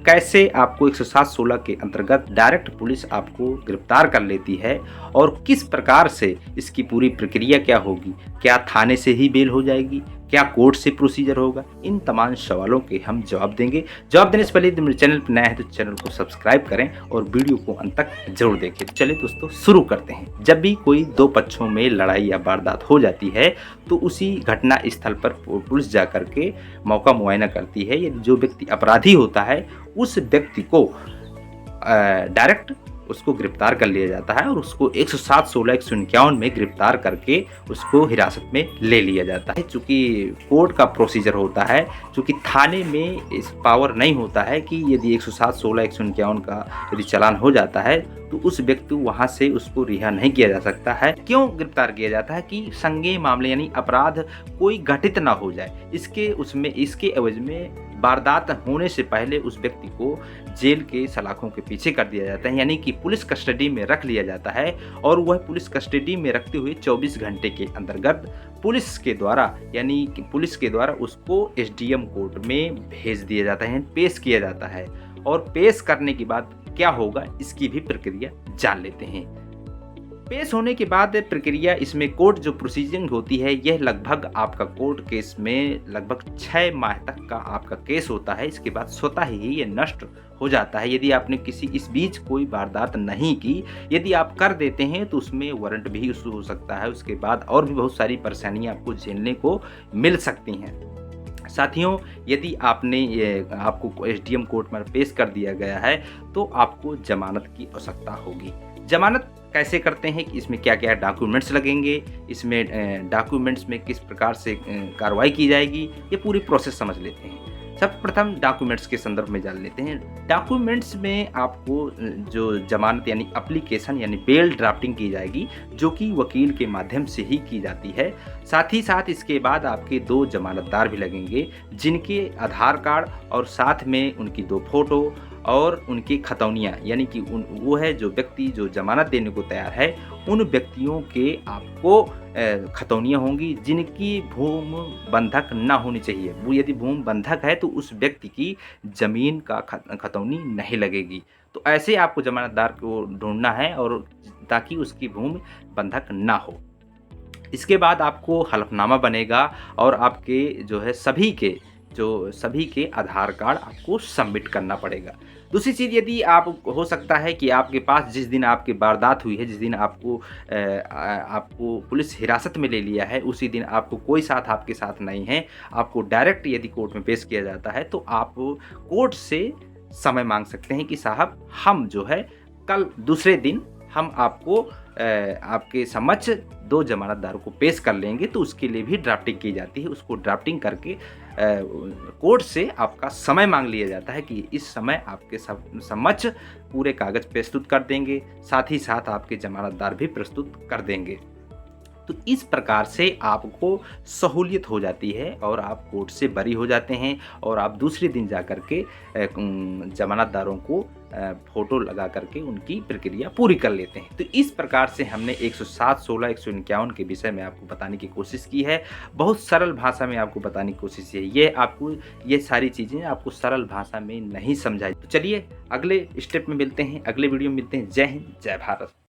कैसे आपको 107-16 के अंतर्गत डायरेक्ट पुलिस आपको गिरफ्तार कर लेती है और किस प्रकार से इसकी पूरी प्रक्रिया क्या होगी? क्या थाने से ही बेल हो जाएगी? क्या कोर्ट से प्रोसीजर होगा? इन तमाम सवालों के हम जवाब देंगे। जवाब देने से पहले यदि मेरे चैनल पर नया है तो चैनल को सब्सक्राइब करें और वीडियो को अंत तक ज़रूर देखें। चलिए दोस्तों शुरू करते हैं। जब भी कोई दो पक्षों में लड़ाई या वारदात हो जाती है तो उसी घटना स्थल पर पुलिस जाकर के मौका मुआयना करती है। यदि जो व्यक्ति अपराधी होता है उस व्यक्ति को डायरेक्ट उसको गिरफ्तार कर लिया जाता है और उसको 107-16 151 में गिरफ्तार करके उसको हिरासत में ले लिया जाता है। चूँकि कोर्ट का प्रोसीजर होता है, चूँकि थाने में इस पावर नहीं होता है कि यदि 107-16 151 का यदि चालान हो जाता है तो उस व्यक्ति वहाँ से उसको रिहा नहीं किया जा सकता है। क्यों गिरफ्तार किया जाता है? कि संज्ञेय मामले यानी अपराध कोई घटित ना हो जाए, इसके एवज में वारदात होने से पहले उस व्यक्ति को जेल के सलाखों के पीछे कर दिया जाता है, यानी कि पुलिस कस्टडी में रख लिया जाता है। और वह पुलिस कस्टडी में रखते हुए 24 घंटे के अंतर्गत पुलिस के द्वारा उसको एसडीएम कोर्ट में भेज दिया जाता है, पेश किया जाता है। और पेश करने के बाद क्या होगा इसकी भी प्रक्रिया जान लेते हैं। पेश होने के बाद प्रक्रिया, इसमें कोर्ट जो प्रोसीजिंग होती है यह लगभग आपका कोर्ट केस में लगभग 6 माह तक का आपका केस होता है। इसके बाद स्वतः ही ये नष्ट हो जाता है यदि आपने इस बीच कोई वारदात नहीं की। यदि आप कर देते हैं तो उसमें वारंट भी इशू हो सकता है। उसके बाद और भी बहुत सारी परेशानियां आपको झेलने को मिल सकती हैं। साथियों, यदि आपको एसडीएम कोर्ट में पेश कर दिया गया है तो आपको जमानत की आवश्यकता होगी। जमानत कैसे करते हैं, कि इसमें क्या क्या डॉक्यूमेंट्स लगेंगे, इसमें डॉक्यूमेंट्स में किस प्रकार से कार्रवाई की जाएगी, ये पूरी प्रोसेस समझ लेते हैं। सर्वप्रथम डॉक्यूमेंट्स के संदर्भ में जान लेते हैं। डॉक्यूमेंट्स में आपको जो जमानत यानी एप्लीकेशन यानी बेल ड्राफ्टिंग की जाएगी, जो कि वकील के माध्यम से ही की जाती है। साथ ही साथ इसके बाद आपके 2 जमानतदार भी लगेंगे, जिनके आधार कार्ड और साथ में उनकी 2 फोटो और उनकी खतौनियाँ, यानी कि वो है जो व्यक्ति जो जमानत देने को तैयार है उन व्यक्तियों के आपको खतौनियाँ होंगी, जिनकी भूमि बंधक ना होनी चाहिए। वो यदि भूमि बंधक है तो उस व्यक्ति की ज़मीन का खतौनी नहीं लगेगी। तो ऐसे आपको जमानतदार को ढूंढना है और ताकि उसकी भूमि बंधक ना हो। इसके बाद आपको हलफनामा बनेगा और आपके जो है सभी के आधार कार्ड आपको सबमिट करना पड़ेगा। दूसरी चीज़, यदि हो सकता है कि आपके पास जिस दिन आपकी वारदात हुई है, जिस दिन आपको पुलिस हिरासत में ले लिया है, उसी दिन आपको कोई साथ आपके साथ नहीं है, आपको डायरेक्ट यदि कोर्ट में पेश किया जाता है तो आप कोर्ट से समय मांग सकते हैं कि साहब हम जो है कल दूसरे दिन हम आपके समक्ष 2 जमानतदारों को पेश कर लेंगे। तो उसके लिए भी ड्राफ्टिंग की जाती है। उसको ड्राफ्टिंग करके कोर्ट से आपका समय मांग लिया जाता है कि इस समय आपके समक्ष पूरे कागज प्रस्तुत कर देंगे, साथ ही साथ आपके जमानतदार भी प्रस्तुत कर देंगे। तो इस प्रकार से आपको सहूलियत हो जाती है और आप कोर्ट से बरी हो जाते हैं और आप दूसरे दिन जा कर के जमानतदारों को फ़ोटो लगा करके उनकी प्रक्रिया पूरी कर लेते हैं। तो इस प्रकार से हमने 107-16 151 के विषय में आपको बताने की कोशिश की है। बहुत सरल भाषा में आपको बताने की कोशिश है। ये सारी चीज़ें आपको सरल भाषा में नहीं समझाई। तो चलिए अगले स्टेप में मिलते हैं, अगले वीडियो में मिलते हैं। जय हिंद, जय भारत।